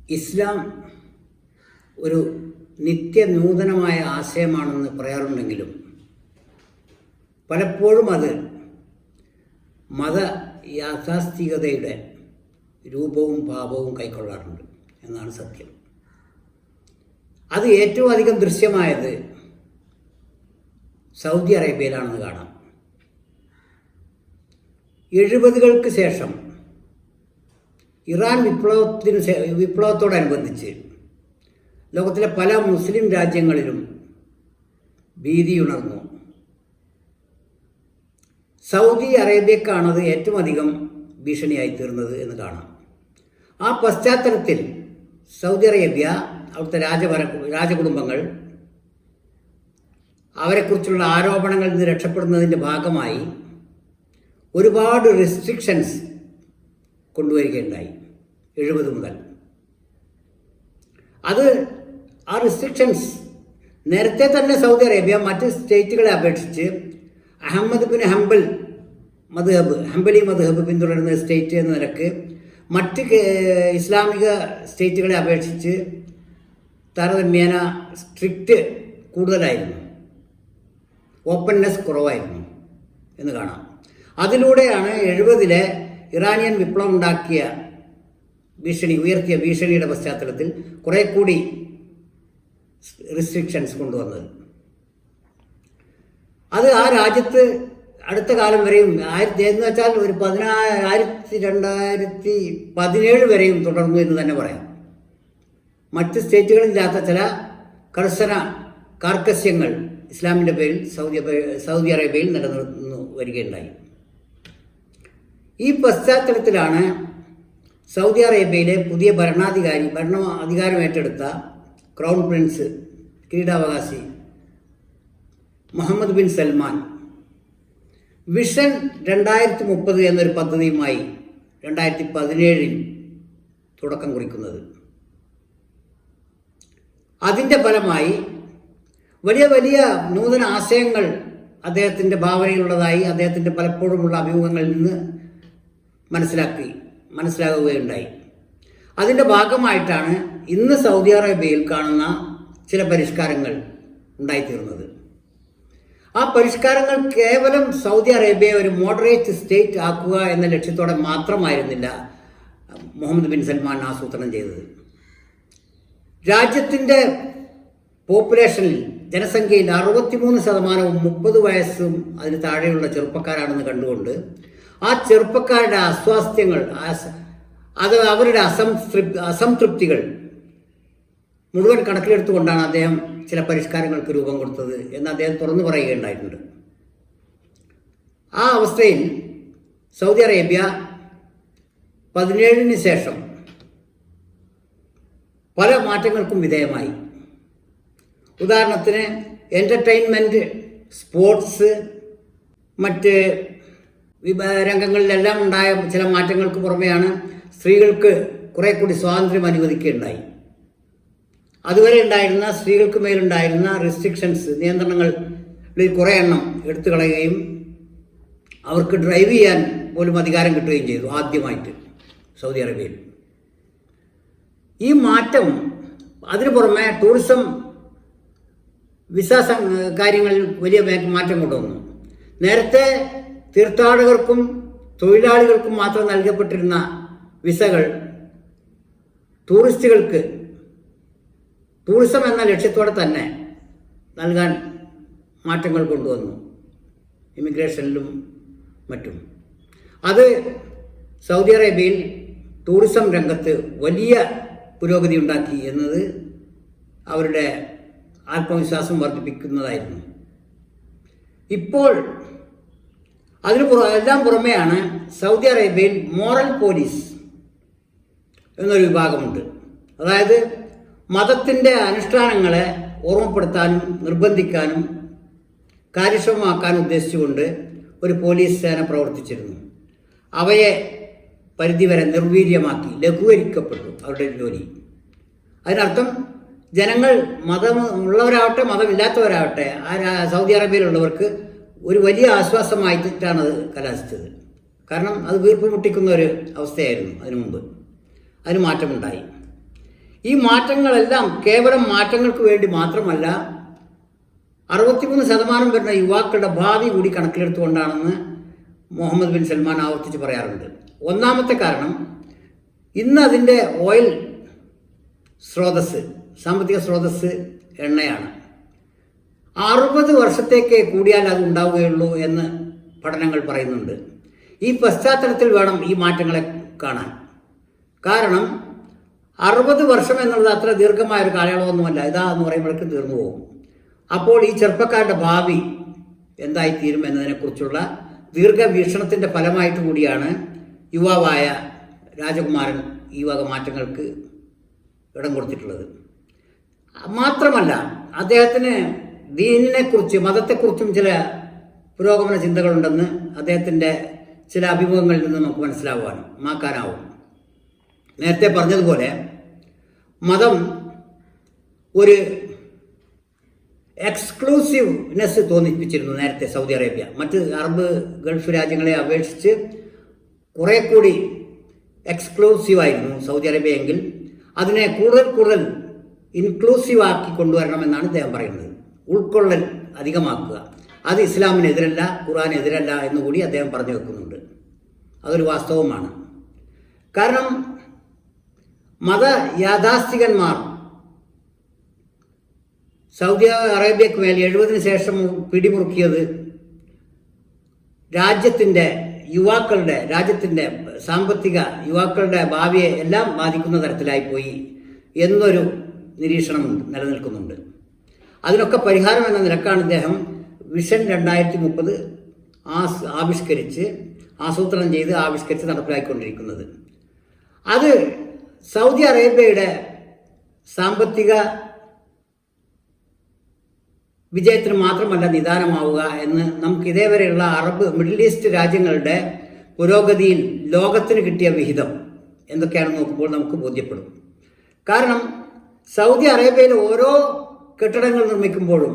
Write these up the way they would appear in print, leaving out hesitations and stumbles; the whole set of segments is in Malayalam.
ഇസ്ലാം ഒരു നിത്യനൂതനമായ ആശയമാണെന്ന് പറയാറുണ്ടെങ്കിലും പലപ്പോഴും അത് മത യാഥാസ്ഥികതയുടെ രൂപവും ഭാവവും കൈക്കൊള്ളാറുണ്ട് എന്നാണ് സത്യം. അത് ഏറ്റവും അധികം ദൃശ്യമായത് സൗദി അറേബ്യയിലാണെന്ന് കാണാം. 70-കൾക്ക് ശേഷം ഇറാൻ വിപ്ലവത്തോടനുബന്ധിച്ച് ലോകത്തിലെ പല മുസ്ലിം രാജ്യങ്ങളിലും ഭീതിയുണർന്നു. സൗദി അറേബ്യക്കാണത് ഏറ്റവും അധികം ഭീഷണിയായി തീർന്നത് എന്ന് കാണാം. ആ പശ്ചാത്തലത്തിൽ സൗദി അറേബ്യ, അവിടുത്തെ രാജകുടുംബങ്ങൾ അവരെക്കുറിച്ചുള്ള ആരോപണങ്ങളിൽ നിന്ന് രക്ഷപ്പെടുന്നതിൻ്റെ ഭാഗമായി ഒരുപാട് റെസ്ട്രിക്ഷൻസ് കൊണ്ടുവരികയുണ്ടായി 70 മുതൽ. ആ റെസ്ട്രിക്ഷൻസ് നേരത്തെ തന്നെ സൗദി അറേബ്യ മറ്റ് സ്റ്റേറ്റുകളെ അപേക്ഷിച്ച് അഹമ്മദ് ബിൻ ഹംബലി മദ്ഹബ് പിന്തുടരുന്ന സ്റ്റേറ്റ് എന്ന നിലക്ക് മറ്റ് ഇസ്ലാമിക സ്റ്റേറ്റുകളെ അപേക്ഷിച്ച് താരതമ്യേന സ്ട്രിക്റ്റ് കൂടുതലായിരുന്നു, ഓപ്പൺനെസ് കുറവായിരുന്നു എന്ന് കാണാം. അതിലൂടെയാണ് 70-ലെ ഇറാനിയൻ വിപ്ലവം ഉയർത്തിയ ഭീഷണിയുടെ പശ്ചാത്തലത്തിൽ കുറെ കൂടി റെസ്ട്രിക്ഷൻസ് കൊണ്ടുവന്നത്. അത് ആ രാജ്യത്ത് അടുത്ത കാലം വരെയും എന്ന് വെച്ചാൽ ഒരു 2017 വരെയും തുടർന്നു എന്ന് തന്നെ പറയാം. മറ്റ് സ്റ്റേറ്റുകളില്ലാത്ത ചില കർശന കാർക്കശ്യങ്ങൾ ഇസ്ലാമിൻ്റെ പേരിൽ സൗദി അറേബ്യയിൽ നിലനിർന്നു വരികയുണ്ടായി. ഈ പശ്ചാത്തലത്തിലാണ് സൗദി അറേബ്യയിലെ പുതിയ അധികാരം ഏറ്റെടുത്ത ക്രൗൺ പ്രിൻസ് കിരീടാവകാശി മുഹമ്മദ് ബിൻ സൽമാൻ വിഷൻ 2030 എന്നൊരു പദ്ധതിയുമായി 2017 തുടക്കം കുറിക്കുന്നത്. അതിൻ്റെ ഫലമായി വലിയ വലിയ നൂതന ആശയങ്ങൾ അദ്ദേഹത്തിൻ്റെ ഭാവനയിലുള്ളതായി അദ്ദേഹത്തിൻ്റെ പലപ്പോഴുമുള്ള അഭിമുഖങ്ങളിൽ നിന്ന് മനസ്സിലാകുകയുണ്ടായി. അതിൻ്റെ ഭാഗമായിട്ടാണ് ഇന്ന് സൗദി അറേബ്യയിൽ കാണുന്ന ചില പരിഷ്കാരങ്ങൾ ഉണ്ടായിത്തീർന്നത്. ആ പരിഷ്കാരങ്ങൾ കേവലം സൗദി അറേബ്യയെ ഒരു മോഡറേറ്റ് സ്റ്റേറ്റ് ആക്കുക എന്ന ലക്ഷ്യത്തോടെ മാത്രമായിരുന്നില്ല മുഹമ്മദ് ബിൻ സൽമാൻ ആസൂത്രണം ചെയ്തത്. രാജ്യത്തിൻ്റെ പോപ്പുലേഷനിൽ ജനസംഖ്യയിൽ 63% 30 വയസ്സും അതിന് താഴെയുള്ള ചെറുപ്പക്കാരാണെന്ന് കണ്ടുകൊണ്ട് ആ ചെറുപ്പക്കാരുടെ അസ്വാസ്ഥ്യങ്ങൾ, അവരുടെ അസംതൃപ്തികൾ മുഴുവൻ കണക്കിലെടുത്തുകൊണ്ടാണ് അദ്ദേഹം ചില പരിഷ്കാരങ്ങൾക്ക് രൂപം കൊടുത്തത് എന്ന് അദ്ദേഹം തുറന്നു പറയുകയുണ്ടായിട്ടുണ്ട്. ആ അവസ്ഥയിൽ സൗദി അറേബ്യ 17-ന് ശേഷം പല മാറ്റങ്ങൾക്കും വിധേയമായി. ഉദാഹരണത്തിന് എൻ്റർടൈൻമെൻറ്റ്, സ്പോർട്സ്, മറ്റ് രംഗങ്ങളിലെല്ലാം ഉണ്ടായ ചില മാറ്റങ്ങൾക്ക് പുറമെയാണ് സ്ത്രീകൾക്ക് കുറെ കൂടി സ്വാതന്ത്ര്യം അനുവദിക്കുകയുണ്ടായി. അതുവരെ ഉണ്ടായിരുന്ന സ്ത്രീകൾക്ക് മേലുണ്ടായിരുന്ന റെസ്ട്രിക്ഷൻസ്, നിയന്ത്രണങ്ങളിൽ കുറേ എണ്ണം എടുത്തു കളയുകയും അവർക്ക് ഡ്രൈവ് ചെയ്യാൻ പോലും അധികാരം കിട്ടുകയും ചെയ്തു ആദ്യമായിട്ട് സൗദി അറേബ്യയിൽ. ഈ മാറ്റം അതിനു പുറമെ ടൂറിസം വിസ കാര്യങ്ങളിൽ വലിയ മാറ്റം കൊണ്ടുവന്നു. നേരത്തെ തീർത്ഥാടകർക്കും തൊഴിലാളികൾക്കും മാത്രം നൽകപ്പെട്ടിരുന്ന വിസകൾ ടൂറിസം എന്ന ലക്ഷ്യത്തോടെ തന്നെ നൽകാൻ മാറ്റങ്ങൾ കൊണ്ടുവന്നു, ഇമിഗ്രേഷനിലും മറ്റും. അത് സൗദി അറേബ്യയിൽ ടൂറിസം രംഗത്ത് വലിയ പുരോഗതി ഉണ്ടാക്കി എന്നത് അവരുടെ ആത്മവിശ്വാസം വർദ്ധിപ്പിക്കുന്നതായിരുന്നു. ഇപ്പോൾ എല്ലാം പുറമെയാണ് സൗദി അറേബ്യയിൽ മോറൽ പോലീസ് എന്നൊരു വിഭാഗമുണ്ട്. അതായത് മതത്തിൻ്റെ അനുഷ്ഠാനങ്ങളെ ഓർമ്മപ്പെടുത്താനും നിർബന്ധിക്കാനും കാര്യക്ഷമമാക്കാനും ഉദ്ദേശിച്ചുകൊണ്ട് ഒരു പോലീസ് സേന പ്രവർത്തിച്ചിരുന്നു. അവയെ പരിധിവരെ നിർവീര്യമാക്കി, ലഘൂകരിക്കപ്പെട്ടു അവരുടെ ജോലി. അതിനർത്ഥം ജനങ്ങൾ മതമുള്ളവരാവട്ടെ മതമില്ലാത്തവരാവട്ടെ സൗദി അറേബ്യയിലുള്ളവർക്ക് ഒരു വലിയ ആശ്വാസമായിട്ടാണ് അത് കലാശിച്ചത്. കാരണം അത് വീർപ്പ് മുട്ടിക്കുന്ന ഒരു അവസ്ഥയായിരുന്നു അതിനു മുമ്പ്. അതിന് മാറ്റമുണ്ടായി. ഈ മാറ്റങ്ങളെല്ലാം കേവലം മാറ്റങ്ങൾക്ക് വേണ്ടി മാത്രമല്ല, 63% വരുന്ന യുവാക്കളുടെ ഭാവി കൂടി കണക്കിലെടുത്തുകൊണ്ടാണെന്ന് മുഹമ്മദ് ബിൻ സൽമാൻ ആവർത്തിച്ച് പറയാറുണ്ട്. ഒന്നാമത്തെ കാരണം, ഇന്ന് അതിൻ്റെ ഓയിൽ സ്രോതസ്, സാമ്പത്തിക സ്രോതസ് എണ്ണയാണ്. 60 വർഷത്തേക്ക് കൂടിയാൽ അത് ഉണ്ടാവുകയുള്ളൂ എന്ന് പഠനങ്ങൾ പറയുന്നുണ്ട്. ഈ പശ്ചാത്തലത്തിൽ വേണം ഈ മാറ്റങ്ങളെ കാണാൻ. കാരണം 60 വർഷം എന്നുള്ളത് അത്ര ദീർഘമായൊരു കാലയളവൊന്നുമല്ല. എന്ന് പറയുമ്പോഴേക്കും തീർന്നു പോകും. അപ്പോൾ ഈ ചെറുപ്പക്കാരുടെ ഭാവി എന്തായിത്തീരും എന്നതിനെക്കുറിച്ചുള്ള ദീർഘവീക്ഷണത്തിൻ്റെ ഫലമായിട്ട് കൂടിയാണ് യുവാവായ രാജകുമാരൻ ഈ വക മാറ്റങ്ങൾക്ക് ഇടം കൊടുത്തിട്ടുള്ളത്. മാത്രമല്ല, അദ്ദേഹത്തിന് ദീനിനെക്കുറിച്ച്, മതത്തെക്കുറിച്ചും ചില പുരോഗമന ചിന്തകളുണ്ടെന്ന് അദ്ദേഹത്തിൻ്റെ ചില അഭിമുഖങ്ങളിൽ നിന്ന് നമുക്ക് മനസ്സിലാക്കാനാവും. നേരത്തെ പറഞ്ഞതുപോലെ മതം ഒരു എക്സ്ക്ലൂസീവ്നെസ് തോന്നിപ്പിച്ചിരുന്നു നേരത്തെ സൗദി അറേബ്യ. മറ്റ് അറബ് ഗൾഫ് രാജ്യങ്ങളെ അപേക്ഷിച്ച് കുറേ കൂടി എക്സ്ക്ലൂസീവായിരുന്നു സൗദി അറേബ്യ. എങ്കിൽ അതിനെ കൂടുതൽ ഇൻക്ലൂസീവ് ആക്കി കൊണ്ടുവരണമെന്നാണ് അദ്ദേഹം പറയുന്നത്. ഉൾക്കൊള്ളൽ അധികമാക്കുക. അത് ഇസ്ലാമിനെതിരല്ല, ഖുർആനെതിരല്ല എന്നുകൂടി അദ്ദേഹം പറഞ്ഞു വെക്കുന്നുണ്ട്. അതൊരു വാസ്തവമാണ്. കാരണം മത യാഥാസ്ഥികന്മാർ സൗദി അറേബ്യക്ക് മേൽ 70-ന് ശേഷം പിടിമുറുക്കിയത് രാജ്യത്തിൻ്റെ സാമ്പത്തിക യുവാക്കളുടെ ഭാവിയെ എല്ലാം ബാധിക്കുന്ന തരത്തിലായിപ്പോയി എന്നൊരു നിരീക്ഷണം നിലനിൽക്കുന്നുണ്ട്. അതിനൊക്കെ പരിഹാരം എന്ന നിലക്കാണ് ഇദ്ദേഹം വിഷൻ 2030 ആസൂത്രണം ചെയ്ത് ആവിഷ്കരിച്ച് നടപ്പിലാക്കിക്കൊണ്ടിരിക്കുന്നത്. അത് സൗദി അറേബ്യയുടെ സാമ്പത്തിക വിജയത്തിന് മാത്രമല്ല നിദാനമാവുക എന്ന് നമുക്ക് ഇതേവരെയുള്ള മിഡിൽ ഈസ്റ്റ് രാജ്യങ്ങളുടെ പുരോഗതിയിൽ ലോകത്തിന് കിട്ടിയ വിഹിതം എന്തൊക്കെയാണെന്ന് നോക്കുമ്പോൾ നമുക്ക് ബോധ്യപ്പെടും. കാരണം സൗദി അറേബ്യയിൽ ഓരോ കെട്ടിടങ്ങൾ നിർമ്മിക്കുമ്പോഴും,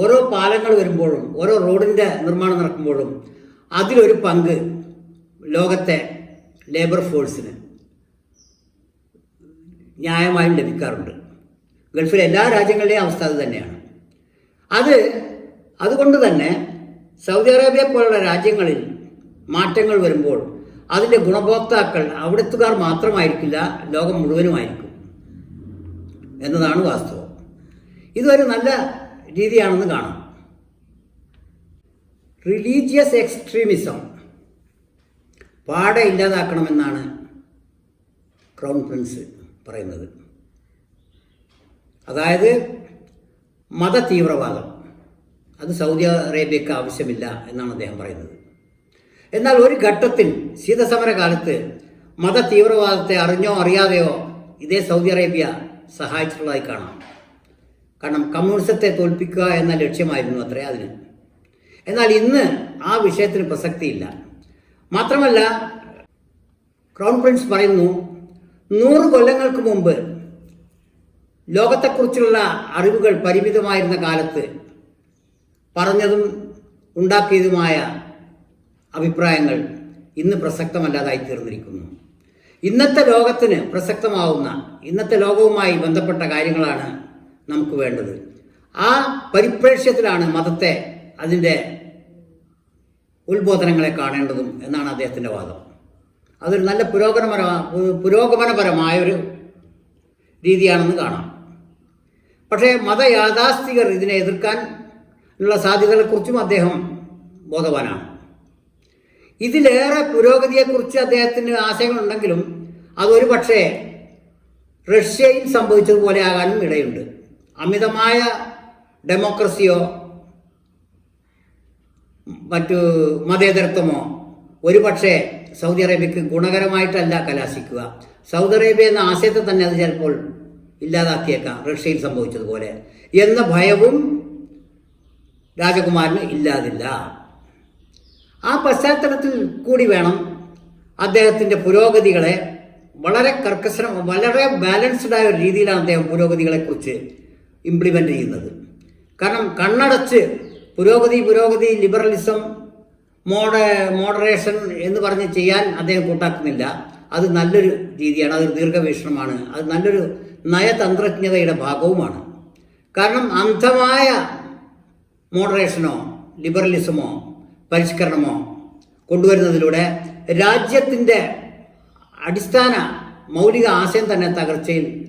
ഓരോ പാലങ്ങൾ വരുമ്പോഴും, ഓരോ റോഡിൻ്റെ നിർമ്മാണം നടക്കുമ്പോഴും അതിലൊരു പങ്ക് ലോകത്തെ ലേബർ ഫോഴ്സിന് ന്യായമായും ലഭിക്കാറുണ്ട്. ഗൾഫിലെ എല്ലാ രാജ്യങ്ങളുടെയും അവസ്ഥ അത് തന്നെയാണ്. അതുകൊണ്ട് തന്നെ സൗദി അറേബ്യ പോലുള്ള രാജ്യങ്ങളിൽ മാറ്റങ്ങൾ വരുമ്പോൾ അതിൻ്റെ ഗുണഭോക്താക്കൾ അവിടുത്തുകാർ മാത്രമായിരിക്കില്ല, ലോകം മുഴുവനുമായിരിക്കും എന്നതാണ് വാസ്തവം. ഇതൊരു നല്ല രീതിയാണെന്ന് കാണാം. റിലീജിയസ് എക്സ്ട്രീമിസം പാടെ ഇല്ലാതാക്കണമെന്നാണ് ക്രൗൺ പ്രിൻസ് പറയുന്നത്. അതായത് മത തീവ്രവാദം അത് സൗദി അറേബ്യക്ക് ആവശ്യമില്ല എന്നാണ് അദ്ദേഹം പറയുന്നത്. എന്നാൽ ഒരു ഘട്ടത്തിൽ ശീതസമര കാലത്ത് മത തീവ്രവാദത്തെ അറിഞ്ഞോ അറിയാതെയോ ഇതേ സൗദി അറേബ്യ സഹായിച്ചിട്ടുള്ളതായി കാണാം. കാരണം കമ്മ്യൂണിസത്തെ തോൽപ്പിക്കുക എന്ന ലക്ഷ്യമായിരുന്നു അത്രേ അതിന്. എന്നാൽ ഇന്ന് ആ വിഷയത്തിന് പ്രസക്തിയില്ല. മാത്രമല്ല, ക്രൗൺ പ്രിൻസ് പറയുന്നു, 100 കൊല്ലങ്ങൾക്ക് മുമ്പ് ലോകത്തെക്കുറിച്ചുള്ള അറിവുകൾ പരിമിതമായിരുന്ന കാലത്ത് പറഞ്ഞതും ഉണ്ടാക്കിയതുമായ അഭിപ്രായങ്ങൾ ഇന്ന് പ്രസക്തമല്ലാതായി തീർന്നിരിക്കുന്നു. ഇന്നത്തെ ലോകത്തിന് പ്രസക്തമാവുന്ന, ഇന്നത്തെ ലോകവുമായി ബന്ധപ്പെട്ട കാര്യങ്ങളാണ് നമുക്ക് വേണ്ടത്. ആ പരിപ്രേക്ഷ്യത്തിലാണ് മതത്തെ, അതിൻ്റെ ഉത്ബോധനങ്ങളെ കാണേണ്ടതും എന്നാണ് അദ്ദേഹത്തിൻ്റെ വാദം. അതൊരു നല്ല പുരോഗമനപരമായൊരു രീതിയാണെന്ന് കാണാം. പക്ഷേ മതയാഥാസ്ഥികർ ഇതിനെ എതിർക്കാൻ ഉള്ള സാധ്യതകളെക്കുറിച്ചും അദ്ദേഹം ബോധവാനാണ്. ഇതിലേറെ പുരോഗതിയെക്കുറിച്ച് അദ്ദേഹത്തിന് ആശയങ്ങളുണ്ടെങ്കിലും അതൊരു പക്ഷേ റഷ്യയിൽ സംഭവിച്ചതുപോലെ ആകാനും ഇടയുണ്ട്. അമിതമായ ഡെമോക്രസിയോ മറ്റു മതേതരത്വമോ ഒരു പക്ഷേ സൗദി അറേബ്യക്ക് ഗുണകരമായിട്ടല്ല കലാശിക്കുക. സൗദി അറേബ്യ എന്ന ആശയത്തെ തന്നെ അത് ചിലപ്പോൾ ഇല്ലാതാക്കിയേക്കാം, റഷ്യയിൽ സംഭവിച്ചതുപോലെ എന്ന ഭയവും രാജകുമാരന് ഇല്ലാതില്ല. ആ പശ്ചാത്തലത്തിൽ കൂടി വേണം അദ്ദേഹത്തിൻ്റെ പുരോഗതികളെ വളരെ വളരെ ബാലൻസ്ഡായ ഒരു രീതിയിലാണ് അദ്ദേഹം പുരോഗതികളെക്കുറിച്ച് ഇംപ്ലിമെൻ്റ് ചെയ്യുന്നത്. കാരണം കണ്ണടച്ച് പുരോഗതി, ലിബറലിസം, മോഡറേഷൻ എന്ന് പറഞ്ഞ് ചെയ്യാൻ അദ്ദേഹം കൂട്ടാക്കുന്നില്ല. അത് നല്ലൊരു രീതിയാണ്, അതൊരു ദീർഘവീക്ഷണമാണ്, അത് നല്ലൊരു നയതന്ത്രജ്ഞതയുടെ ഭാഗവുമാണ്. കാരണം അന്ധമായ മോഡറേഷനോ ലിബറലിസമോ പരിഷ്കരണമോ കൊണ്ടുവരുന്നതിലൂടെ രാജ്യത്തിൻ്റെ അടിസ്ഥാന മൗലിക ആശയം തന്നെ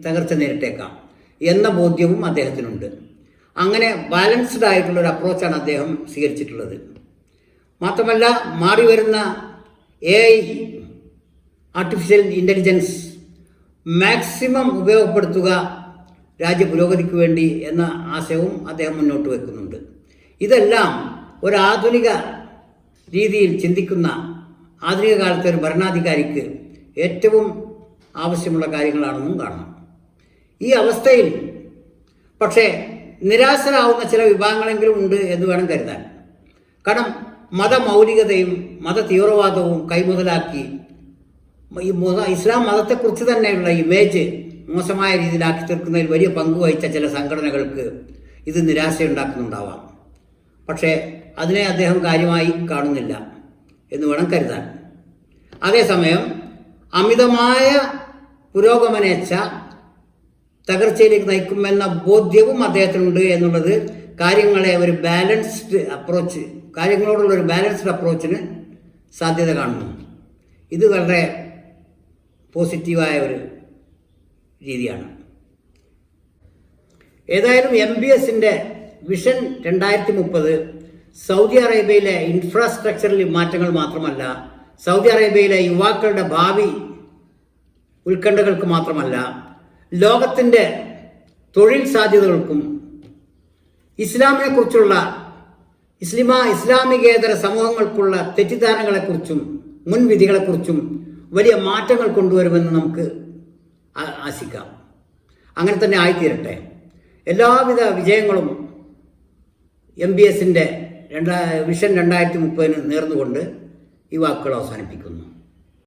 തകർച്ച നേരിട്ടേക്കാം എന്ന ബോധ്യവും അദ്ദേഹത്തിനുണ്ട്. അങ്ങനെ ബാലൻസ്ഡ് ആയിട്ടുള്ളൊരു അപ്രോച്ചാണ് അദ്ദേഹം സ്വീകരിച്ചിട്ടുള്ളത്. മാത്രമല്ല, മാറി വരുന്ന AI ആർട്ടിഫിഷ്യൽ ഇൻ്റലിജൻസ് മാക്സിമം ഉപയോഗപ്പെടുത്തുക രാജ്യ പുരോഗതിക്ക് വേണ്ടി എന്ന ആശയവും അദ്ദേഹം മുന്നോട്ട് വെക്കുന്നുണ്ട്. ഇതെല്ലാം ഒരാധുനിക രീതിയിൽ ചിന്തിക്കുന്ന ആധുനിക കാലത്തെ ഒരു ഭരണാധികാരിക്ക് ഏറ്റവും ആവശ്യമുള്ള കാര്യങ്ങളാണെന്നും കാണണം. ഈ അവസ്ഥയിൽ പക്ഷേ നിരാശരാകുന്ന ചില വിഭാഗങ്ങളെങ്കിലും ഉണ്ട് എന്ന് വേണം കരുതാൻ. കാരണം മതമൗലികതയും മത തീവ്രവാദവും കൈമുതലാക്കി ഈ ഇസ്ലാം മതത്തെക്കുറിച്ച് തന്നെയുള്ള ഇമേജ് മോശമായ രീതിയിലാക്കി തീർക്കുന്നതിൽ വലിയ പങ്ക് വഹിച്ച ചില സംഘടനകൾക്ക് ഇത് നിരാശയുണ്ടാക്കുന്നുണ്ടാവാം. പക്ഷേ അതിനെ അദ്ദേഹം കാര്യമായി കാണുന്നില്ല എന്ന് വേണം കരുതാൻ. അതേസമയം അമിതമായ പുരോഗമനേച്ഛ തകർച്ചയിലേക്ക് നയിക്കുമെന്ന ബോധ്യവും അദ്ദേഹത്തിനുണ്ട് എന്നുള്ളത് കാര്യങ്ങളോടുള്ള ഒരു ബാലൻസ്ഡ് അപ്രോച്ചിന് സാധ്യത കാണുന്നു. ഇത് വളരെ പോസിറ്റീവായ ഒരു രീതിയാണ്. ഏതായാലും MBSൻ്റെ വിഷൻ 2030 സൗദി അറേബ്യയിലെ ഇൻഫ്രാസ്ട്രക്ചറിൽ മാറ്റങ്ങൾ മാത്രമല്ല, സൗദി അറേബ്യയിലെ യുവാക്കളുടെ ഭാവി ഉത്കണ്ഠകൾക്ക് മാത്രമല്ല, ലോകത്തിൻ്റെ തൊഴിൽ സാധ്യതകൾക്കും ഇസ്ലാമിനെക്കുറിച്ചുള്ള ഇസ്ലാമികേതര സമൂഹങ്ങൾക്കുള്ള തെറ്റിദ്ധാരണകളെക്കുറിച്ചും മുൻവിധികളെക്കുറിച്ചും വലിയ മാറ്റങ്ങൾ കൊണ്ടുവരുമെന്ന് നമുക്ക് ആശിക്കാം. അങ്ങനെ തന്നെ ആയിത്തീരട്ടെ. എല്ലാവിധ വിജയങ്ങളും MBSൻ്റെ വിഷൻ 2030 നേർന്നുകൊണ്ട് ഈ വാക്കുകൾ അവസാനിപ്പിക്കുന്നു.